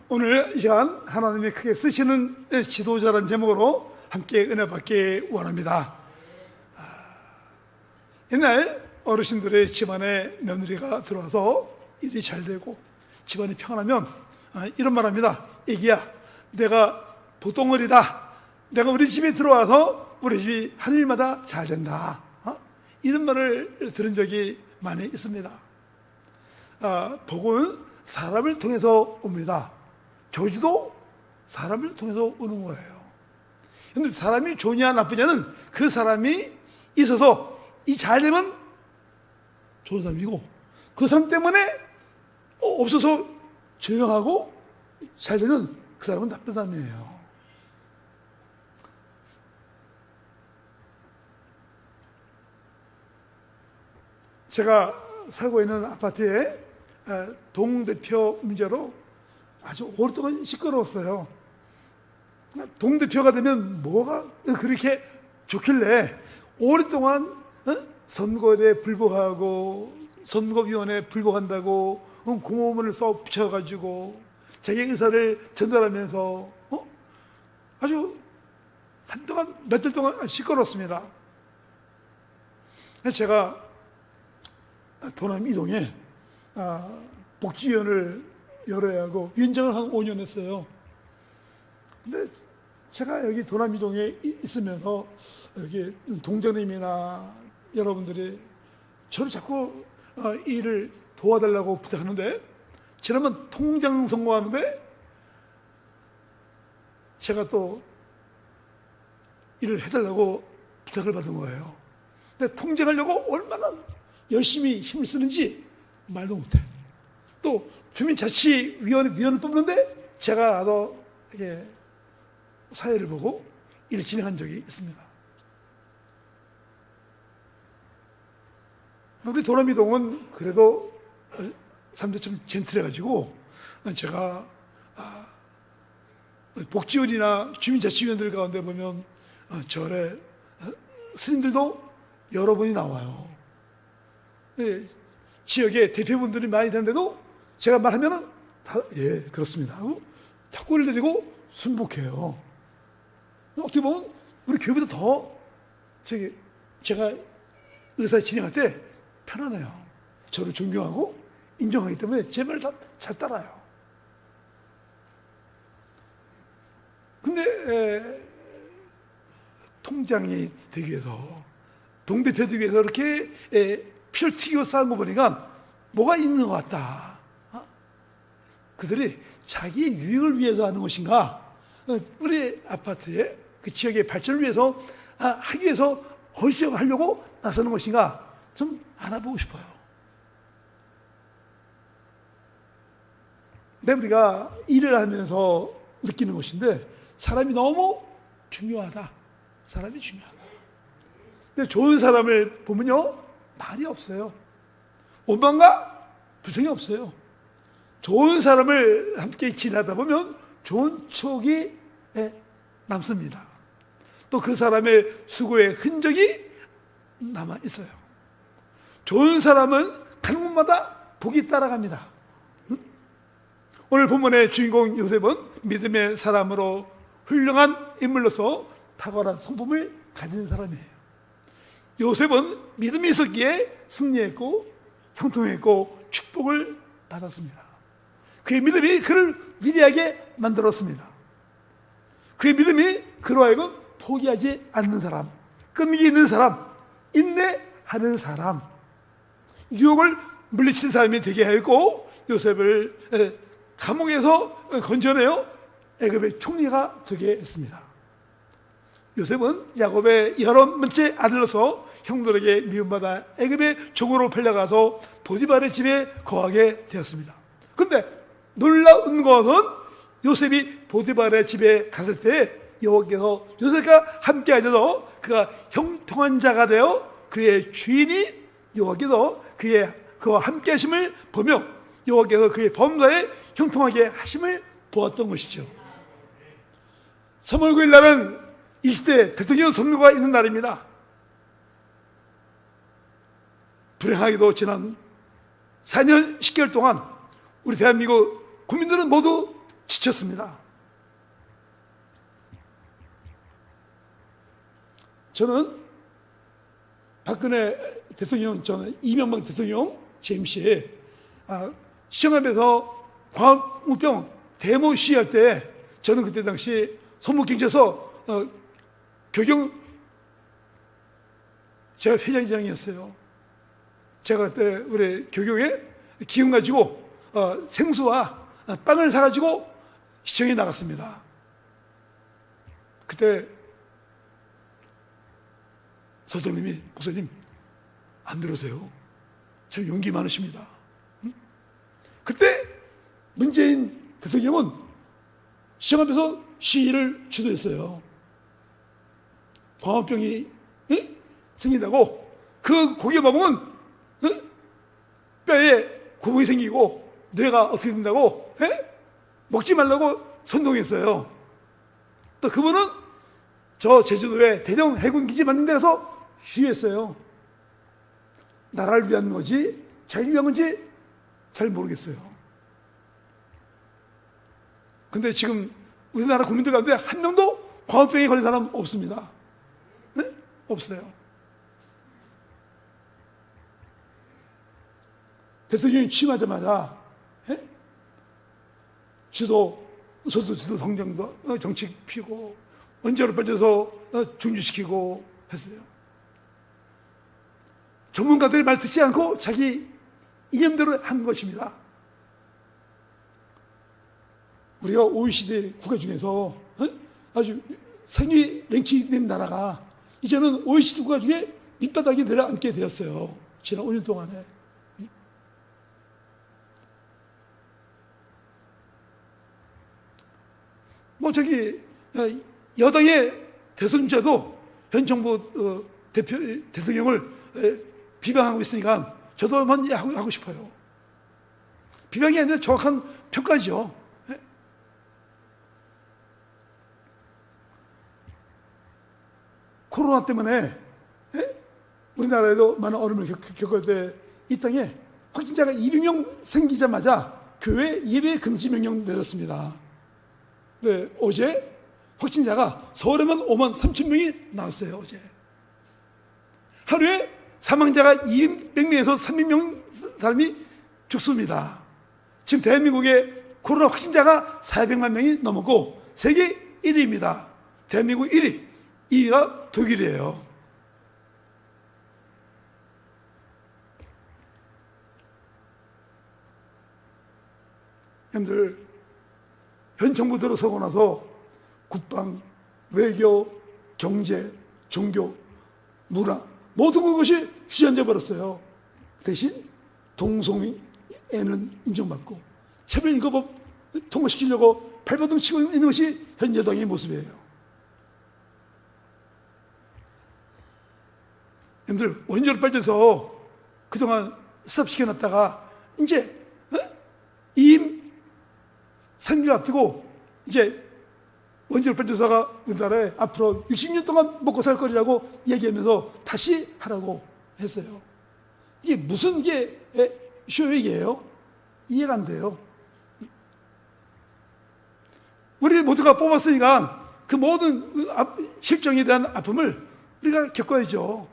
오늘 이 시간 하나님이 크게 쓰시는 지도자라는 제목으로 함께 은혜 받기 원합니다. 옛날 어르신들의 집안에 며느리가 들어와서 일이 잘 되고 집안이 평안하면 이런 말 합니다. 애기야, 내가 보통어리다. 내가 우리 집에 들어와서 우리 집이 하늘마다 잘 된다. 이런 말을 들은 적이 많이 있습니다. 복은 사람을 통해서 옵니다. 저주도 사람을 통해서 오는 거예요. 그런데 사람이 좋냐 나쁘냐는 그 사람이 있어서 이 잘 되면 좋은 사람이고, 그 사람 때문에 없어서 조용하고 잘 되면 그 사람은 나쁜 사람이에요. 제가 살고 있는 아파트에 동대표 문제로 아주 오랫동안 시끄러웠어요. 동대표가 되면 뭐가 그렇게 좋길래 오랫동안 선거에 불복하고 선거위원회에 불복한다고 공호문을 써 붙여가지고 자기 의사를 전달하면서 아주 한동안 몇 달 동안 시끄러웠습니다. 제가 도남 이동에 복지위원을 열어야 하고 위원장을 한 5년 했어요. 근데 제가 여기 도남 이동에 있으면서 여기 동장님이나 여러분들이 저를 자꾸 일을 도와달라고 부탁하는데, 지난번 통장 선거하는데 제가 또 일을 해달라고 부탁을 받은 거예요. 근데 통제하려고 얼마나 열심히 힘을 쓰는지 말도 못해. 또 주민자치위원회 뽑는데 제가 더 이렇게 사회를 보고 일을 진행한 적이 있습니다. 우리 도남이동은 그래도 사람들이 좀 젠틀해가지고 제가 복지원이나 주민자치위원들 가운데 보면 절에 스님들도 여러 분이 나와요. 지역에 대표분들이 많이 되는데도 제가 말하면은 다 예 그렇습니다 하고 탁구를 내리고 순복해요. 어떻게 보면 우리 교회보다 더 제가 의사 진행할 때 편안해요. 저를 존경하고 인정하기 때문에 제 말을 다 잘 따라요. 근데 통장이 되기 위해서, 동대표 되기 위해서 이렇게 피를 튀기고 싸운 거 보니까 뭐가 있는 것 같다. 그들이 자기 유익을 위해서 하는 것인가, 우리 아파트의 그 지역의 발전을 위해서 하기 위해서 허시하려고 나서는 것인가 좀 알아보고 싶어요. 근데 우리가 일을 하면서 느끼는 것인데 사람이 너무 중요하다. 사람이 중요하다. 근데 좋은 사람을 보면요, 말이 없어요. 원망과 부정이 없어요. 좋은 사람을 함께 지내다 보면 좋은 추억이 남습니다. 또 그 사람의 수고의 흔적이 남아 있어요. 좋은 사람은 가는 곳마다 복이 따라갑니다. 오늘 본문의 주인공 요셉은 믿음의 사람으로 훌륭한 인물로서 탁월한 성품을 가진 사람이에요. 요셉은 믿음이 있었기에 승리했고 형통했고 축복을 받았습니다. 그의 믿음이 그를 위대하게 만들었습니다. 그의 믿음이 그로 하여금 포기하지 않는 사람, 끈기 있는 사람, 인내하는 사람, 유혹을 물리친 사람이 되게 하였고, 요셉을 감옥에서 건져내어 애굽의 총리가 되게 했습니다. 요셉은 야곱의 11번째 아들로서 형들에게 미움받아 애굽의 종으로 팔려가서 보디발의 집에 거하게 되었습니다. 그런데 놀라운 것은 요셉이 보디발의 집에 갔을 때 여호와께서 요셉과 함께 하셔서 그가 형통한 자가 되어 그의 주인이 여호와께서 그와 함께 하심을 보며 여호와께서 그의 범사에 형통하게 하심을 보았던 것이죠. 3월 9일 날은 20대 대통령 선거가 있는 날입니다. 불행하게도 지난 4년 10개월 동안 우리 대한민국 국민들은 모두 지쳐 지었습니다. 저는 박근혜 대통령, 저는 이명박 대통령 재임 시에 시청 앞에서 광우병 데모 시위할 때 저는 그때 당시 손목경찰서 교경 제가 회장이었어요. 제가 그때 우리 교경에 기운 가지고 생수와 빵을 사가지고 시청에 나갔습니다. 그때 서장님이 목사님 안 들으세요? 참 용기 많으십니다. 그때 문재인 대통령은 시청 앞에서 시위를 주도했어요. 광우병이 생긴다고, 그 고기 먹으면 뼈에 구멍이 생기고 뇌가 어떻게 된다고 먹지 말라고 선동했어요. 또 그분은 저 제주도에 대령 해군기지 만든 데서 시위했어요. 나라를 위한 건지 자기를 위한 건지 잘 모르겠어요. 근데 지금 우리나라 국민들 가운데 한 명도 광우병에 걸린 사람 없습니다. 네? 없어요. 대통령이 취임하자마자 주도 성장도 정책 피고 원자로 빠져서 중지시키고 했어요. 전문가들의 말 듣지 않고 자기 이념대로 한 것입니다. 우리가 OECD 국가 중에서 아주 상위 랭킹된 나라가 이제는 OECD 국가 중에 밑바닥에 내려앉게 되었어요. 지난 5년 동안에. 여당의 대선주자도 현 정부 대통령을 비방하고 있으니까 저도 한번 하고 싶어요. 비방이 아니라 정확한 평가죠. 코로나 때문에 우리나라에도 많은 어려움을 겪을 때 이 땅에 확진자가 200명 생기자마자 교회 예배 금지 명령 내렸습니다. 네, 어제 확진자가 서울에만 5만 3천 명이 나왔어요. 어제 하루에 사망자가 200명에서 300명 사람이 죽습니다. 지금 대한민국의 코로나 확진자가 400만 명이 넘었고 세계 1위입니다. 대한민국 1위, 2위가 독일이에요. 여러분들, 현 정부 들어서고 나서 국방, 외교, 경제, 종교, 문화 모든 것이 주저앉아 버렸어요. 대신 동성애는 인정받고 차별인권법 통과시키려고 발버둥 치고 있는 것이 현 여당의 모습이에요. 여러분들, 원자로 빠져서 그동안 스탑시켜놨다가 이제 이임 3일 앞두고 이제 원자로 발전소가 우리나라에 앞으로 60년 동안 먹고 살 거리라고 얘기하면서 다시 하라고 했어요. 이게 무슨 쇼얘기예요? 이해가 안 돼요. 우리 모두가 뽑았으니까 그 모든 실정에 대한 아픔을 우리가 겪어야죠.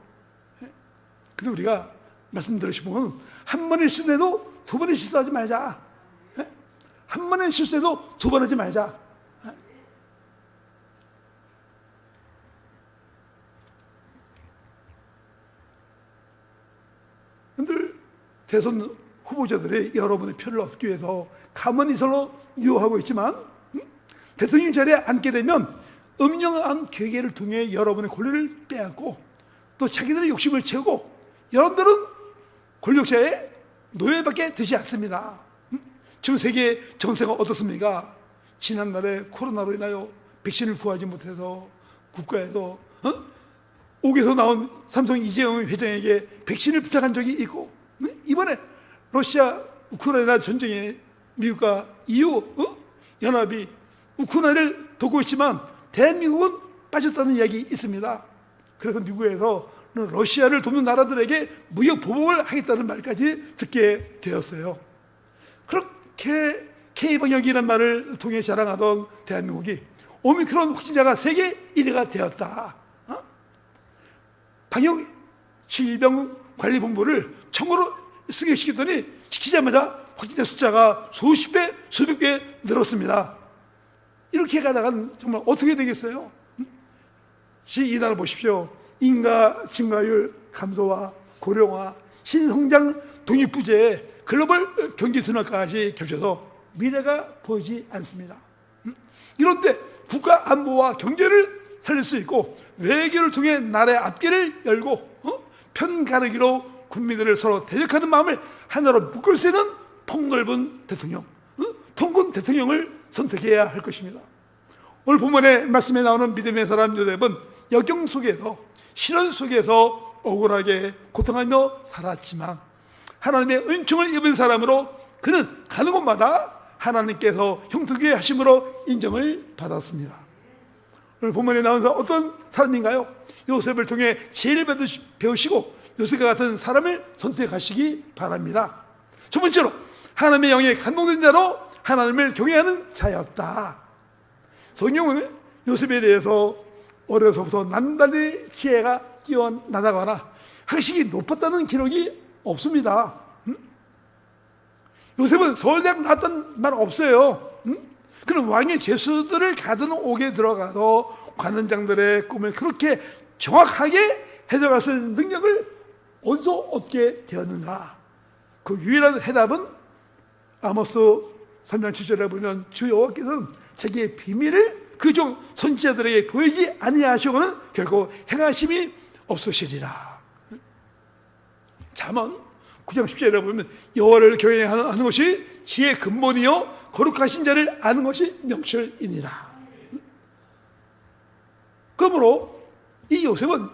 근데 우리가 말씀드리고 싶은 건 한 번의 실수해도 두 번의 실수하지 말자. 한 번의 실수해도 두 번 하지 말자. 여러분들, 대선 후보자들이 여러분의 표를 얻기 위해서 가만히 서로 유혹하고 있지만 대통령 자리에 앉게 되면 음영한 괴계를 통해 여러분의 권리를 빼앗고 또 자기들의 욕심을 채우고 여러분들은 권력자의 노예밖에 되지 않습니다. 지금 세계 정세가 어떻습니까? 지난날에 코로나로 인하여 백신을 구하지 못해서 국가에서 옥에서 나온 삼성 이재용 회장에게 백신을 부탁한 적이 있고, 이번에 러시아 우크라이나 전쟁에 미국과 EU 연합이 우크라이나를 돕고 있지만 대한민국은 빠졌다는 이야기 있습니다. 그래서 미국에서 러시아를 돕는 나라들에게 무역 보복을 하겠다는 말까지 듣게 되었어요. 그렇게 K방역이라는 말을 통해 자랑하던 대한민국이 오미크론 확진자가 세계 1위가 되었다. 방역질병관리본부를 청구로 승인시켰더니 시키자마자 확진자 숫자가 수십 배, 수백 배 늘었습니다. 이렇게 가다간 정말 어떻게 되겠어요? 이 나라 보십시오. 인가 증가율 감소와 고령화, 신성장 독립부재에 글로벌 경기 둔화까지 겹쳐서 미래가 보이지 않습니다. 이런데 국가 안보와 경제를 살릴 수 있고 외교를 통해 나라의 앞길을 열고 편 가르기로 국민들을 서로 대적하는 마음을 하나로 묶을 수 있는 폭넓은 대통령, 통군 대통령을 선택해야 할 것입니다. 오늘 본문의 말씀에 나오는 믿음의 사람 요셉은 역경 속에서, 시련 속에서 억울하게 고통하며 살았지만 하나님의 은총을 입은 사람으로 그는 가는 곳마다 하나님께서 형통케 하심으로 인정을 받았습니다. 오늘 본문에 나온 어떤 사람인가요? 요셉을 통해 지혜를 배우시고 요셉과 같은 사람을 선택하시기 바랍니다. 첫 번째로 하나님의 영에 감동된 자로 하나님을 경외하는 자였다. 성경은 요셉에 대해서 어려서부터 남달리 지혜가 뛰어나다거나 학식이 높았다는 기록이 없습니다. 요셉은 서울대학 나왔다는 말 없어요. 그는 왕의 죄수들을 가두는 옥에 들어가서 관원장들의 꿈을 그렇게 정확하게 해석할 수 있는 능력을 어디서 얻게 되었는가? 그 유일한 해답은 아모스 3장 7절에 보면 주 여호와께서는 자기의 비밀을 그 종 선지자들에게 보이지 아니하시고는 결코 행하심이 없으시리라. 잠언 9장 10절에 보면 여호와를 경외하는 것이 지혜의 근본이요 거룩하신 자를 아는 것이 명철이니라. 그러므로 이 요셉은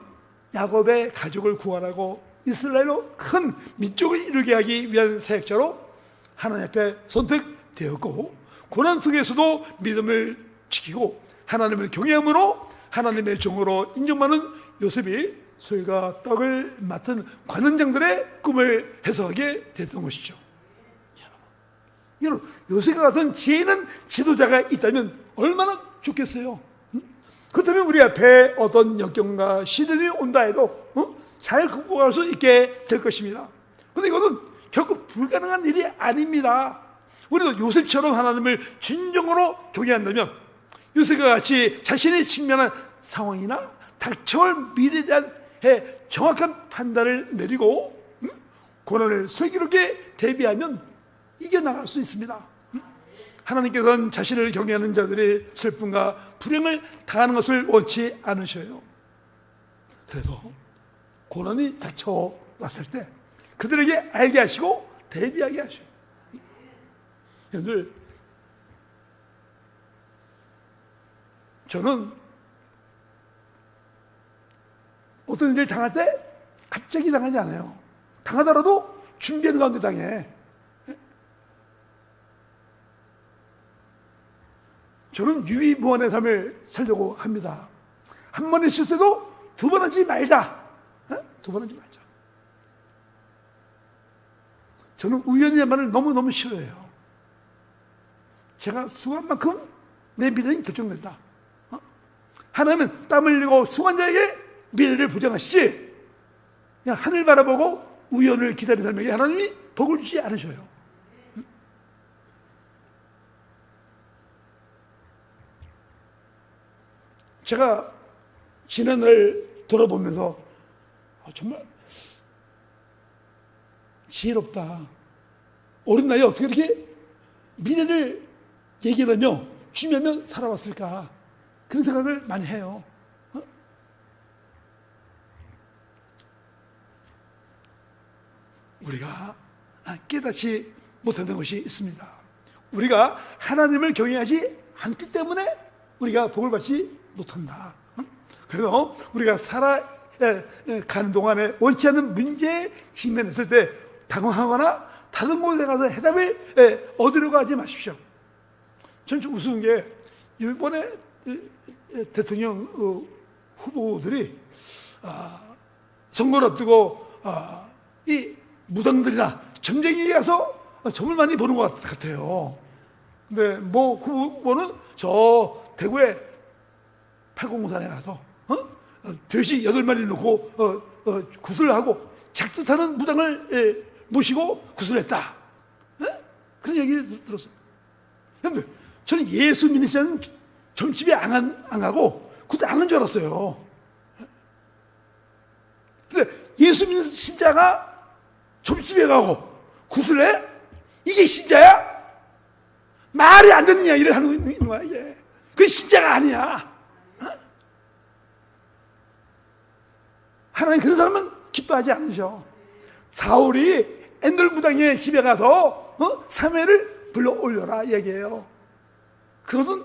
야곱의 가족을 구원하고 이스라엘로 큰 민족을 이루게 하기 위한 사역자로 하나님 앞에 선택되었고 고난 속에서도 믿음을 지키고 하나님을 경외함으로 하나님의 종으로 인정받는 요셉이 술과 떡을 맡은 관원장들의 꿈을 해석하게 됐던 것이죠. 여러분, 요셉과 같은 지혜 있는 지도자가 있다면 얼마나 좋겠어요. 그렇다면 우리 앞에 어떤 역경과 시련이 온다 해도 잘 극복할 수 있게 될 것입니다. 그런데 이것은 결코 불가능한 일이 아닙니다. 우리도 요셉처럼 하나님을 진정으로 경외한다면 요셉과 같이 자신이 직면한 상황이나 닥쳐올 미래에 대한 정확한 판단을 내리고 고난을 슬기롭게 대비하면 이겨나갈 수 있습니다. 하나님께서는 자신을 경외하는 자들이 슬픔과 불행을 당하는 것을 원치 않으셔요. 그래서 고난이 닥쳐왔을 때 그들에게 알게 하시고 대비하게 하셔요. 여러분들, 저는 어떤 일을 당할 때 갑자기 당하지 않아요. 당하더라도 준비하는 가운데 당해. 저는 유의무한의 삶을 살려고 합니다. 한 번의 실수도 두 번 하지 말자. 두 번 하지 말자. 저는 우연이란 말을 너무너무 싫어해요. 제가 수고한 만큼 내 미래는 결정된다. 하나님은 땀 흘리고 수고한 자에게 미래를 보장하시지 그냥 하늘 바라보고 우연을 기다리는 사람에게 하나님이 복을 주지 않으셔요. 제가 지난을 돌아보면서 정말 지혜롭다. 어린 나이에 어떻게 이렇게 미래를 얘기하며 주면서 살아왔을까, 그런 생각을 많이 해요. 우리가 깨닫지 못하는 것이 있습니다. 우리가 하나님을 경외하지 않기 때문에 우리가 복을 받지 못한다. 그래서 우리가 살아가는 동안에 원치 않는 문제에 직면했을 때 당황하거나 다른 곳에 가서 해답을 얻으려고 하지 마십시오. 저는 좀 우스운 게 이번에 대통령 후보들이 선거를 앞두고 이 무당들이나 점쟁이에 가서 점을 많이 보는 것 같아요. 근데 뭐 후보는 저 대구의 팔공산에 가서 돼지 8마리 놓고 구슬을 하고 작듯하는 무당을 모시고 구슬했다. 그런 얘기를 들었어요. 여러분들, 저는 예수 믿는 신자는 점집에 안 가고 그때 안 하는 줄 알았어요. 근데 예수 믿는 신자가 점집에 가고 구슬해? 이게 신자야? 말이 안 되는 이야기를 하는 거야, 이게. 그게 신자가 아니야. 하나님 그런 사람은 기뻐하지 않으셔. 사울이 엔돌 무당의 집에 가서 사무엘을 불러 올려라 얘기해요. 그것은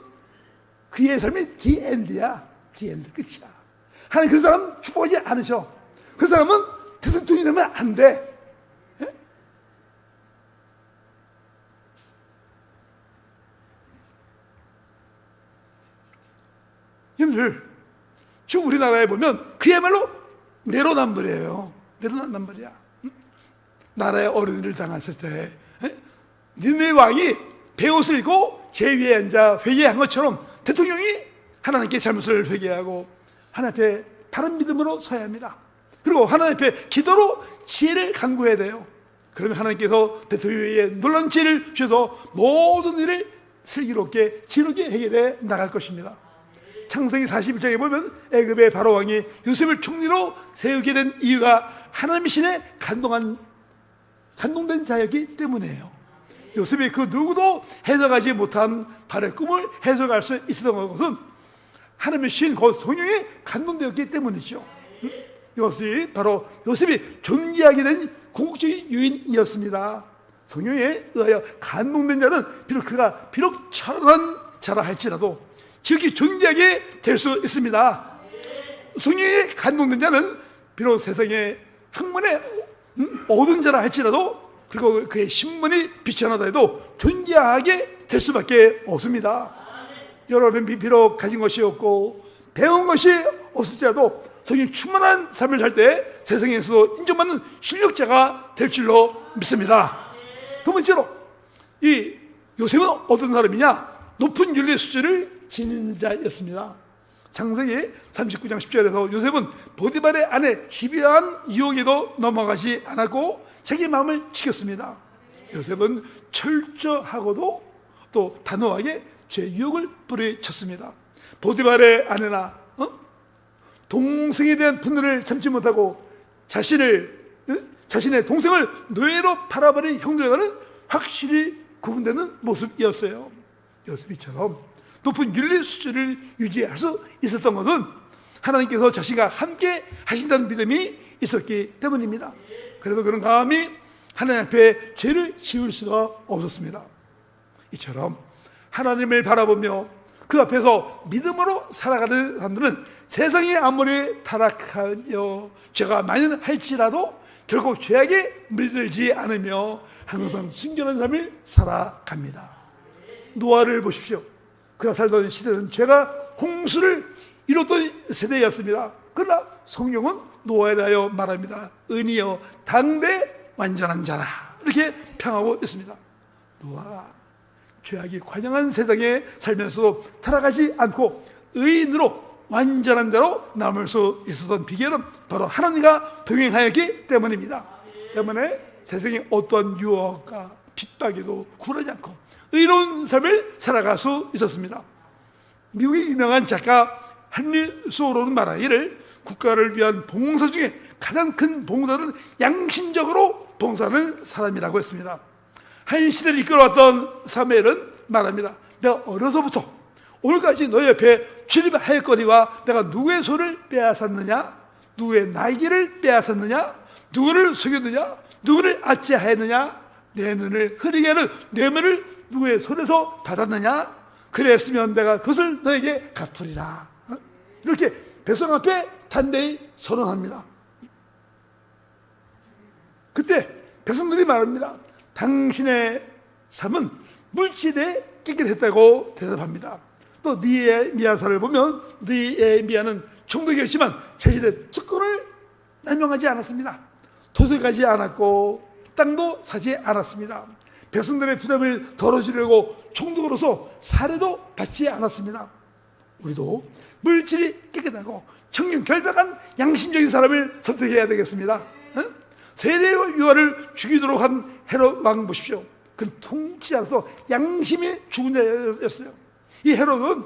그의 삶이 디엔드야. 디엔드, 끝이야. 하나님 그런 사람 축복하지 않으셔. 그 사람은 대통령이 되면 안 돼. 여러분들, 지금 우리나라에 보면 그야말로 내로남불이에요. 내로남불이야. 나라의 어른을 당했을 때 니네 왕이 베옷을 입고 제위에 앉아 회개한 것처럼 대통령이 하나님께 잘못을 회개하고 하나님 앞에 바른 믿음으로 서야 합니다. 그리고 하나님 앞에 기도로 지혜를 간구해야 돼요. 그러면 하나님께서 대통령에게 놀라운 지혜를 주셔서 모든 일을 슬기롭게 지혜롭게 해결해 나갈 것입니다. 창세기 41장에 보면 애굽의 바로 왕이 요셉을 총리로 세우게 된 이유가 하나님의 신에 감동된 자였기 때문이에요. 요셉이 그 누구도 해석하지 못한 바로의 꿈을 해석할 수 있었던 것은 하나님의 신, 곧 성령에 감동되었기 때문이죠. 이것이 바로 요셉이 존귀하게 된 궁극적인 요인이었습니다. 성령에 의하여 감동된 자는 비록 철한 자라 할지라도 지극히 존귀하게 될 수 있습니다. 성령에 감동된 자는 비록 세상의 학문에 얻은 자라 할지라도, 그리고 그의 신문이 비천하다 해도 존귀하게 될 수밖에 없습니다. 여러분이 비록 가진 것이 없고 배운 것이 없을지라도 성령 충만한 삶을 살 때 세상에서 인정받는 실력자가 될 줄로 믿습니다. 두 번째로, 이 요셉은 어떤 사람이냐? 높은 윤리 수준을 지닌 자였습니다. 창세기 39장 10절에서 요셉은 보디발의 아내 집요한 유혹에도 넘어가지 않았고 자기 마음을 지켰습니다. 요셉은 철저하고도 또 단호하게 제 유혹을 뿌리쳤습니다. 보디발의 아내나 동생에 대한 분노를 참지 못하고 자신의 동생을 노예로 팔아버린 형들과는 확실히 구분되는 모습이었어요. 요셉이처럼 높은 윤리 수준을 유지할 수 있었던 것은 하나님께서 자신과 함께 하신다는 믿음이 있었기 때문입니다. 그래도 그는 감히 하나님 앞에 죄를 지을 수가 없었습니다. 이처럼 하나님을 바라보며 그 앞에서 믿음으로 살아가는 사람들은 세상이 아무리 타락하여 죄가 만연할지라도 결국 죄악에 물들지 않으며 항상 순결한 삶을 살아갑니다. 노아를 보십시오. 그가 살던 시대는 죄가 홍수를 이뤘던 세대였습니다. 그러나 성경은 노아에 대하여 말합니다. 은이여 당대 완전한 자라, 이렇게 평하고 있습니다. 노아가 죄악이 관영한 세상에 살면서도 타락하지 않고 의인으로 완전한 자로 남을 수 있었던 비결은 바로 하나님과 동행하였기 때문입니다. 때문에 세상의 어떠한 유혹과 핍박에도 굴하지 않고 의로운 삶을 살아갈 수 있었습니다. 미국의 유명한 작가 헨리 소로는 말하기를 국가를 위한 봉사 중에 가장 큰 봉사는 양심적으로 봉사하는 사람이라고 했습니다. 한 시대를 이끌어왔던 사무엘은 말합니다. 내가 어려서부터 오늘까지 너희 옆에 출입하였거니와 내가 누구의 손을 빼앗았느냐, 누구의 날개를 빼앗았느냐, 누구를 속였느냐, 누구를 압제하였느냐, 내 눈을 흐리게 하는 뇌물을 누구의 손에서 받았느냐, 그랬으면 내가 그것을 너에게 갚으리라. 이렇게 백성 앞에 단대히 선언합니다. 그때 백성들이 말합니다. 당신의 삶은 물질에 깨끗했다고 대답합니다. 또 느헤미야서를 보면 느헤미야는 총독이었지만 자신의 특권을 남용하지 않았습니다. 도둑하지 않았고 땅도 사지 않았습니다. 백성들의 부담을 덜어주려고 총독으로서 사례도 받지 않았습니다. 우리도 물질이 깨끗하고 청렴 결백한 양심적인 사람을 선택해야 되겠습니다. 세례와 요한을 죽이도록 한 헤롯 왕 보십시오. 그는 통치자로서 양심이 죽은 자였어요. 이 헤롯은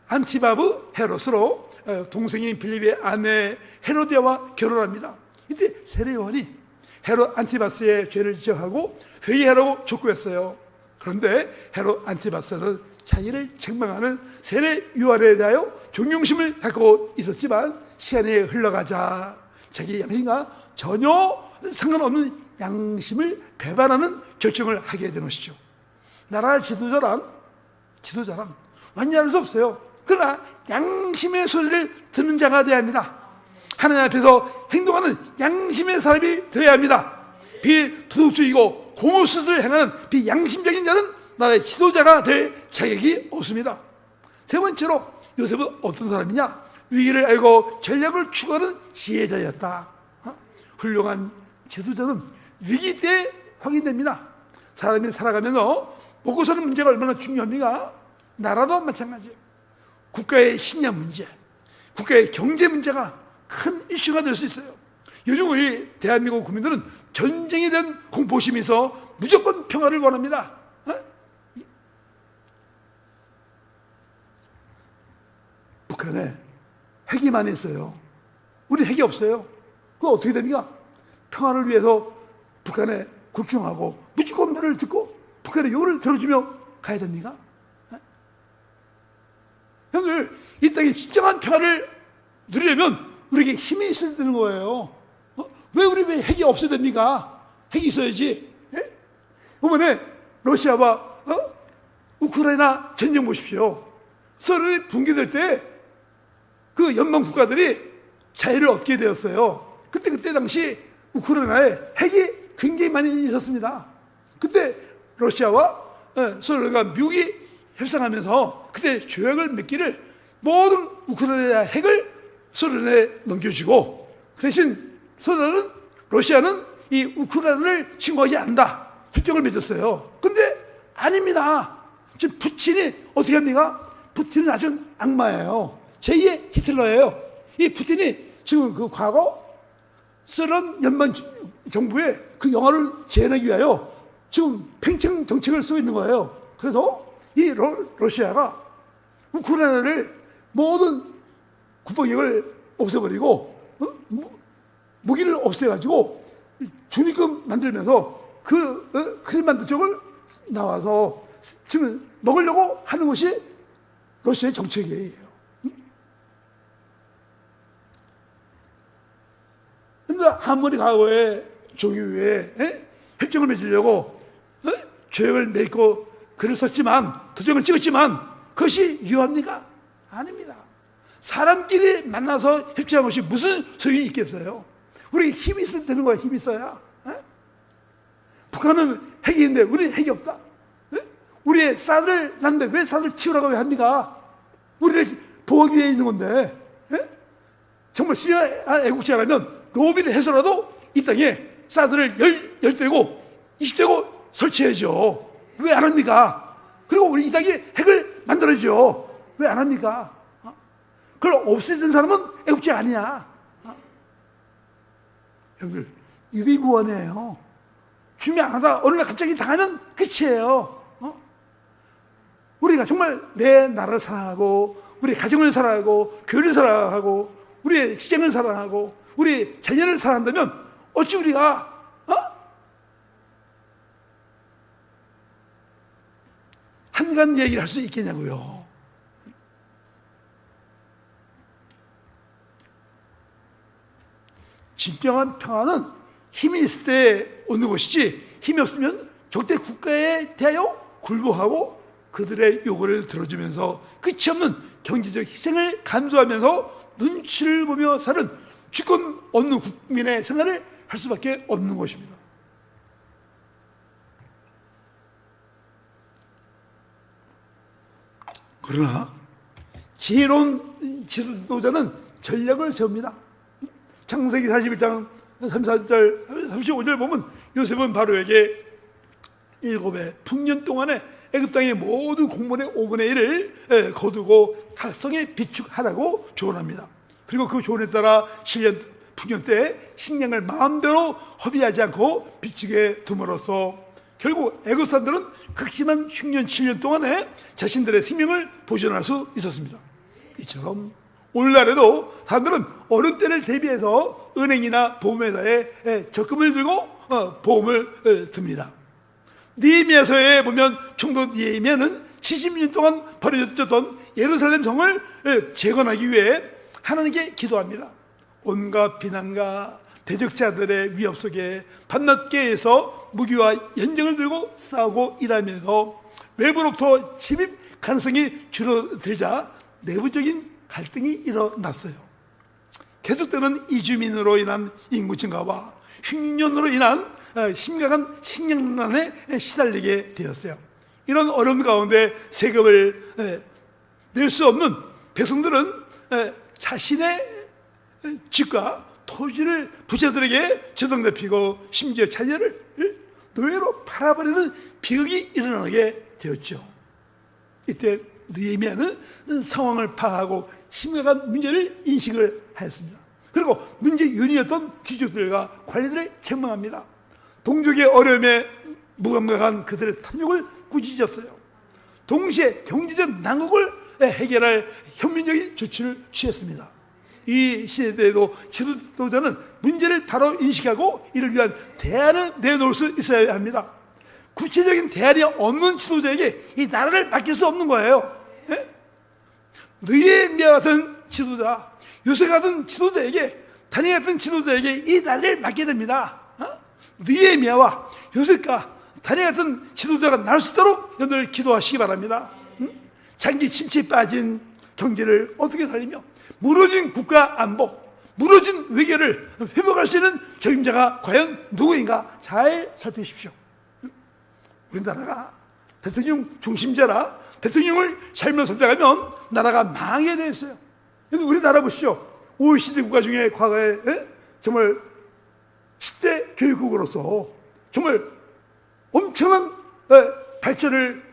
안티바브 헤롯으로 동생인 빌립의 아내 헤로디아와 결혼합니다. 이때 세례 요한이 헤롯 안티바스의 죄를 지적하고 회개하라고 촉구했어요. 그런데 헤롯 안티바스는 자기를 책망하는 세례 요한에 대하여 존경심을 갖고 있었지만 시간이 흘러가자 자기 양심과 전혀 상관없는 양심을 배반하는 결정을 하게 되는 것이죠. 나라 지도자란 완전할 수 없어요. 그러나 양심의 소리를 듣는 자가 되어야 합니다. 하나님 앞에서 행동하는 양심의 사람이 되어야 합니다. 비도덕적이고 공허수술을 행하는 비양심적인 자는 나라의 지도자가 될 자격이 없습니다. 세 번째로 요셉은 어떤 사람이냐? 위기를 알고 전략을 추구하는 지혜자였다. 훌륭한 지도자는 위기 때 확인됩니다. 사람이 살아가면서 먹고 사는 문제가 얼마나 중요합니까? 나라도 마찬가지예요. 국가의 식량 문제, 국가의 경제 문제가 큰 이슈가 될 수 있어요. 요즘 우리 대한민국 국민들은 전쟁에 대한 공포심이 있어 무조건 평화를 원합니다. 북한에 핵이 많이 있어요. 우리 핵이 없어요. 그거 어떻게 됩니까? 평화를 위해서 북한에 굴중하고 무조건 말을 듣고 북한의 요구를 들어주며 가야 됩니까? 형들, 이 땅에 진정한 평화를 누리려면 우리에게 힘이 있어야 되는 거예요. 왜 핵이 없어야 됩니까? 핵이 있어야지. 이번에 러시아와 우크라이나 전쟁 보십시오. 서로 붕괴될 때 그 연방 국가들이 자유를 얻게 되었어요. 그때 당시 우크라이나에 핵이 굉장히 많이 있었습니다. 그때 러시아와 소련과 미국이 협상하면서 그때 조약을 맺기를 모든 우크라이나 핵을 소련에 넘겨주고 그 대신 소련은 러시아는 이 우크라이나를 침공하지 않는다 협정을 맺었어요. 그런데 아닙니다. 지금 푸틴이 어떻게 합니까? 푸틴은 아주 악마예요. 제2의 히틀러예요. 이 푸틴이 지금 그 과거 소련 연방 정부의 그 영화를 재현하기 위하여 지금 팽창 정책을 쓰고 있는 거예요. 그래서 이 러시아가 우크라이나를 모든 국방력을 없애버리고 무기를 없애가지고 중립금 만들면서 그 크림반도 쪽을 나와서 지금 먹으려고 하는 것이 러시아의 정책이에요. 근데 아무리 과거에 종유에 협정을 맺으려고 조약을 맺고 글을 썼지만 도장을 찍었지만 그것이 유효합니까? 아닙니다. 사람끼리 만나서 협정한 것이 무슨 소용이 있겠어요? 우리 힘이 있어야 되는 거야. 힘이 있어야. 북한은 핵이 있는데 우리는 핵이 없다. 우리의 쌀을 났는데 왜 쌀을 치우라고 합니까? 우리를 보호하기 위해 있는 건데. 정말 진짜 애국자라면 노비를 해서라도 이 땅에 쌀들을 10대고 20대고 설치해야죠. 왜 안 합니까? 그리고 우리 이 땅에 핵을 만들어야죠. 왜 안 합니까? 그걸 없애는 사람은 애국자 아니야. 여러분들, 유비무원이에요. 준비 안 하다 어느 날 갑자기 당하면 끝이에요. 우리가 정말 내 나라를 사랑하고 우리 가정을 사랑하고 교회를 사랑하고 우리의 직장을 사랑하고 우리 자녀를 사랑한다면 어찌 우리가 한간 얘기를 할 수 있겠냐고요. 진정한 평화는 힘이 있을 때 얻는 것이지 힘이 없으면 적대 국가에 대하여 굴복하고 그들의 요구를 들어주면서 끝이 없는 경제적 희생을 감수하면서 눈치를 보며 사는 주권 없는 국민의 생활을 할 수밖에 없는 것입니다. 그러나 지혜로운 지도자는 전략을 세웁니다. 창세기 41장 34절 35절 보면 요셉은 바로에게 7해 풍년 동안에 애굽 땅의 모든 공물의 5분의 1을 거두고 각 성에 비축하라고 조언합니다. 그리고 그 조언에 따라 풍년 때 식량을 마음대로 허비하지 않고 비축해 둠으로써 결국 애굽 사람들은 극심한 흉년 7년 동안에 자신들의 생명을 보존할 수 있었습니다. 이처럼 오늘날에도 사람들은 어려운 때를 대비해서 은행이나 보험회사에 적금을 들고 보험을 듭니다. 느헤미야서에 보면 총독 느헤미야는 70년 동안 버려졌던 예루살렘 성을 재건하기 위해 하나님께 기도합니다. 온갖 비난과 대적자들의 위협 속에 밤낮 깨에서 무기와 연정을 들고 싸우고 일하면서 외부로부터 침입 가능성이 줄어들자 내부적인 갈등이 일어났어요. 계속되는 이주민으로 인한 인구 증가와 흉년으로 인한 심각한 식량난에 시달리게 되었어요. 이런 어려움 가운데 세금을 낼 수 없는 백성들은 자신의 집과 토지를 부자들에게 저당잡히고 심지어 자녀를 노예로 팔아버리는 비극이 일어나게 되었죠. 이때 느헤미야는 상황을 파악하고 심각한 문제를 인식을 하였습니다. 그리고 문제 요인이었던 귀족들과 관리들을 책망합니다. 동족의 어려움에 무감각한 그들의 탐욕을 꾸짖었어요. 동시에 경제적 난국을 해결할 현민적인 조치를 취했습니다. 이 시대에도 지도자는 문제를 바로 인식하고 이를 위한 대안을 내놓을 수 있어야 합니다. 구체적인 대안이 없는 지도자에게 이 나라를 맡길 수 없는 거예요. 느헤미야 같은 지도자, 요새 같은 지도자에게, 다니엘 같은 지도자에게 이 나라를 맡게 됩니다. 느헤미야와 요셉과 다니엘 같은 지도자가 나올 수 있도록 여러분들 기도하시기 바랍니다. 장기 침체에 빠진 경제를 어떻게 살리며 무너진 국가 안보, 무너진 외교를 회복할 수 있는 적임자가 과연 누구인가 잘 살피십시오. 우리나라가 대통령 중심제라 대통령을 잘못 선택하면 나라가 망하게 돼 있어요. 그래서 우리나라 보시죠. OECD 국가 중에 과거에 정말 10대 교육국으로서 정말 엄청난 발전을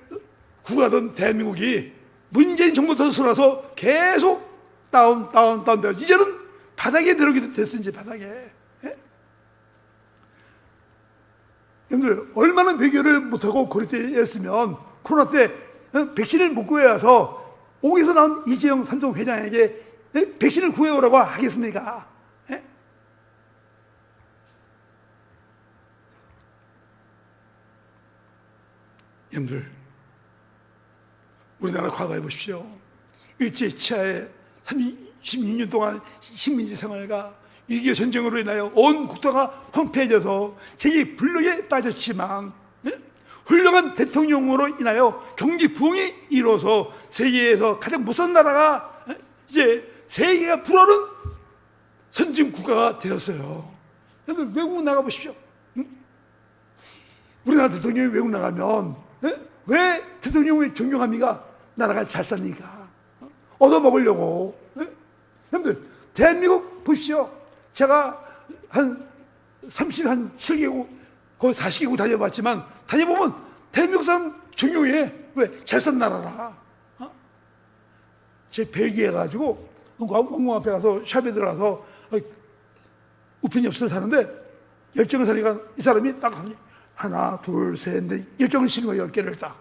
구가던 대한민국이 문재인 정부 들어서라서 계속 다운되어 이제는 바닥에 내려오게 됐는지 바닥에. 여러분들 얼마나 외교를 못하고 고립되었으면 코로나 때 백신을 못 구해와서 옥에서 나온 이재용 삼성 회장에게 백신을 구해오라고 하겠습니까? 여러분들 우리나라 과거에 보십시오. 일제치하에 36년 동안 식민지 생활과 6.25 전쟁으로 인하여 온 국토가 황폐해져서 재기 불능에 빠졌지만 훌륭한 대통령으로 인하여 경기 부흥이 이루어서 세계에서 가장 무서운 나라가 이제 세계가 불어는 선진 국가가 되었어요. 여러분 외국 나가보십시오. 우리나라 대통령이 외국 나가면 왜 대통령을 존경합니까? 나라가 잘 삽니까? 얻어먹으려고. 여러분들 대한민국 보십시오. 제가 한 7개국 거의 40개국 다녀봤지만 다녀보면 대한민국 사람 존경해. 왜? 잘 산 나라라. 제 벨기에 가지고 왕궁 앞에 가서 샵에 들어가서 우편이 없어서 사는데 열정을 사니까 이 사람이 딱 하나 둘 셋 넷 열정을 실은 거야. 10개를 딱.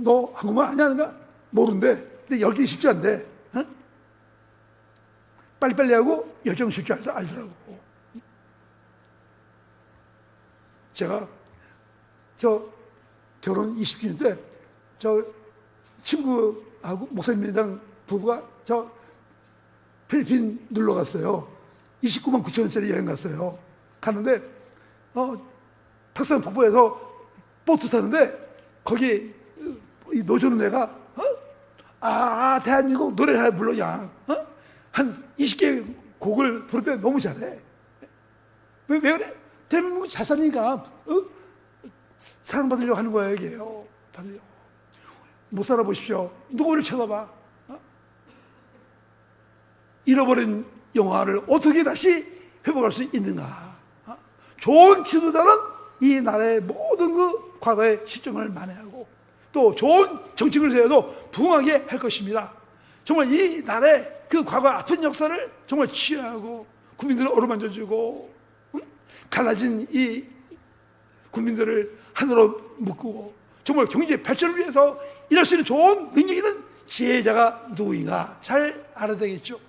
너 한국말 아냐 하는가? 모르는데 근데 10개 실 줄 안돼. 빨리빨리 하고 열정 실 줄 알더라고. 제가 저 결혼 20주년 때 저 친구하고 목사님이랑 부부가 저 필리핀 놀러 갔어요. 29만 9천 원짜리 여행 갔어요. 가는데 탁산 폭포에서 보트 타는데 거기 이 노조는 애가 대한민국 노래를 잘 불러 그냥 한 20개 곡을 부를 때 너무 잘해. 왜 그래? 대한민국 잘 사니까 사랑받으려고 하는 거예요. 이게요. 받으려고. 못 살아보십시오. 누구를 쳐다봐. 잃어버린 영화를 어떻게 다시 회복할 수 있는가. 좋은 지도자는 이 나라의 모든 그 과거의 실정을 만회하고 또 좋은 정책을 세워도 부흥하게 할 것입니다. 정말 이 나라의 그 과거 아픈 역사를 정말 치유하고 국민들을 어루만져주고 갈라진 이 국민들을 하나로 묶고 정말 경제 발전을 위해서 일할 수 있는 좋은 능력 있는 지혜자가 누구인가 잘 알아야 되겠죠.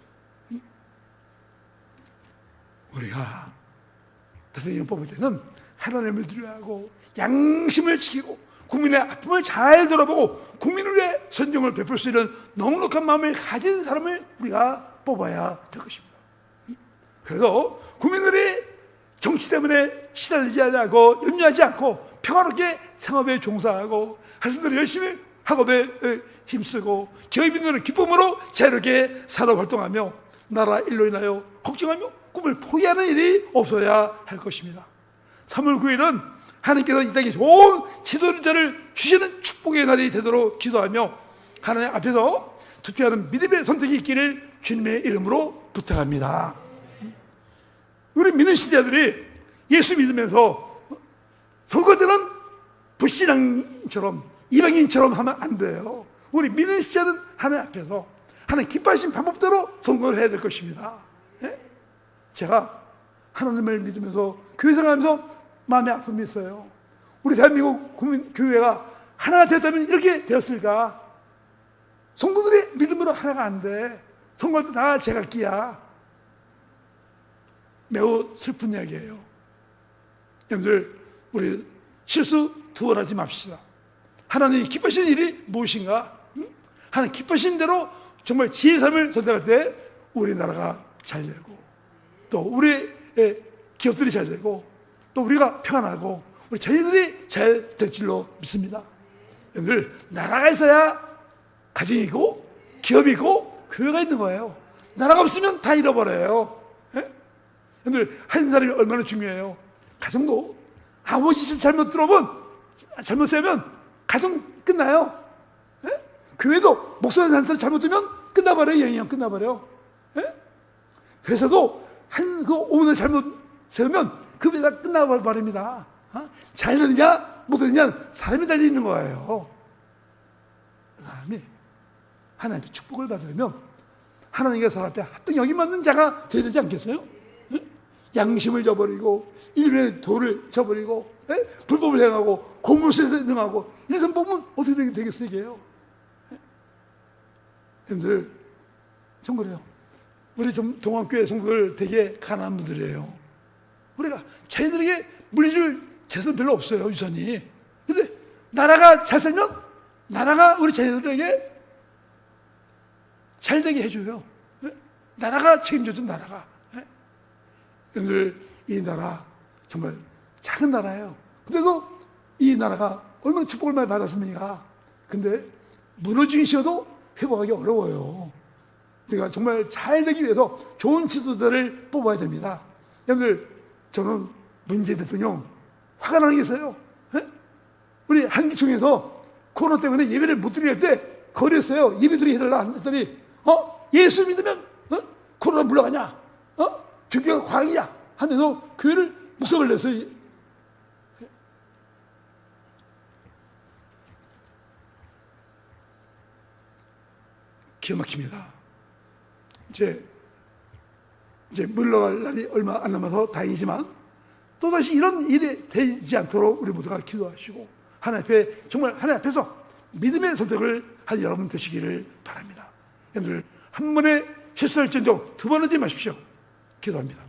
우리가 대통령 뽑을 때는 하나님을 두려워야 하고 양심을 지키고 국민의 아픔을 잘 돌아보고 국민을 위해 선정을 베풀 수 있는 넉넉한 마음을 가진 사람을 우리가 뽑아야 될 것입니다. 그래서 국민들이 정치 때문에 시달리지 않고 염려하지 않고 평화롭게 생업에 종사하고 학생들이 열심히 학업에 힘쓰고 기업인들은 기쁨으로 자유롭게 산업 활동하며 나라 일로 인하여 걱정하며 꿈을 포기하는 일이 없어야 할 것입니다. 3월 9일은 하나님께서 이 땅에 좋은 지도자를 주시는 축복의 날이 되도록 기도하며 하나님 앞에서 투표하는 믿음의 선택이 있기를 주님의 이름으로 부탁합니다. 우리 믿는 신자들이 예수 믿으면서 선거 때는 불신앙처럼 이방인처럼 하면 안 돼요. 우리 믿는 신자는 하나님 앞에서 하나님 기뻐하신 방법대로 선거를 해야 될 것입니다. 예? 제가 하나님을 믿으면서 교회 생활하면서 마음에 아픔이 있어요. 우리 대한민국 교회가 하나가 되었다면 이렇게 되었을까? 성도들의 믿음으로 하나가 안 돼. 선거할 때 다 제각기야. 매우 슬픈 이야기예요. 여러분들 우리 실수 두 번 하지 맙시다. 하나님이 기뻐하시는 일이 무엇인가? 하나님 기뻐하시는 대로 정말 지혜의 삶을 선택할 때 우리나라가 잘 되고 또 우리의 기업들이 잘 되고 또 우리가 평안하고 우리 자녀들이 잘 될 줄로 믿습니다. 여러분들 나라가 있어야 가정이 있고 기업이 있고 교회가 있는 거예요. 나라가 없으면 다 잃어버려요. 여러분들 하나님 사람이 얼마나 중요해요. 가정도 아버지 짓을 잘못 들어보면 잘못 세면 가정 끝나요. 교회도 목사님 한 사람 잘못 두면 끝나버려요. 영영 끝나버려요. 회사도 한 그 오늘 잘못 세우면 그 회사 끝나버립니다. 잘 되느냐 못 되느냐 사람이 달려있는 거예요. 사람이 하나님의 축복을 받으려면 하나님과 사람 앞에 하여튼 여기 맞는 자가 되어야 되지 않겠어요? 양심을 저버리고 인륜의 도를 저버리고 불법을 행하고 공무수에서 능하고 이래서 보면 어떻게 되겠어요 이게요? 여러분들 좀 그래요. 우리 좀 동안교회 성도들 되게 가난한 분들이에요. 우리가 자기들에게 물려줄 재산 별로 없어요. 유산이. 근데 나라가 잘 살면 나라가 우리 자녀들에게 잘 되게 해줘요. 나라가 책임져준 나라가. 여러분들 이 나라 정말 작은 나라예요. 근데도 이 나라가 얼마나 축복을 많이 받았습니까? 근데 무너지기 쉬어도 회복하기 어려워요. 우리가 정말 잘 되기 위해서 좋은 지도자를 뽑아야 됩니다. 여러분들 저는 문재인 대통령 화가 나는 게 있어요. 우리 한기총에서 코로나 때문에 예배를 못 드리게 할 때 거리했어요. 예배 드리게 해달라 했더니 예수 믿으면 코로나 물러가냐? 종교가 과학이야 하면서 교회를 무섭을 냈어요. 기가 막힙니다. 이제 물러갈 날이 얼마 안 남아서 다행이지만 또다시 이런 일이 되지 않도록 우리 모두가 기도하시고 하나님 앞에 정말 하나님 앞에서 믿음의 선택을 한 여러분 되시기를 바랍니다. 여러분들 한 번에 실수할지언정 두 번 하지 마십시오. 기도합니다.